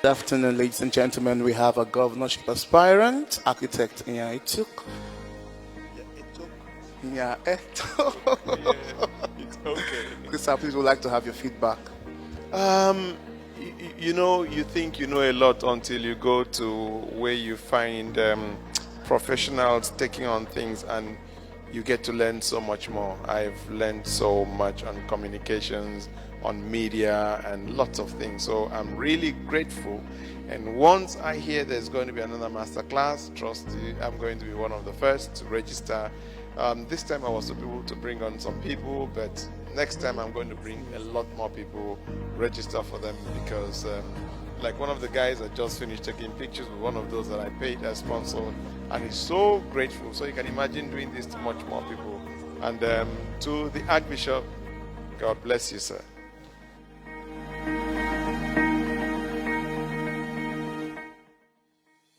Good afternoon, ladies and gentlemen. We have a governorship aspirant, architect Nya-Etok. Nya-Etok. It's okay. Please, please would like to have your feedback. You think you know a lot until you go to where you find professionals taking on things, and you get to learn so much more. I've learned so much on communications, on media, and lots of things. So I'm really grateful. And once I hear there's going to be another masterclass, trust me, I'm going to be one of the first to register. This time I was able to bring on some people, but next time I'm going to bring a lot more people, register for them, because like one of the guys that just finished taking pictures with one of those that I paid as sponsor, and he's so grateful. So you can imagine doing this to much more people. And to the Archbishop, God bless you, sir.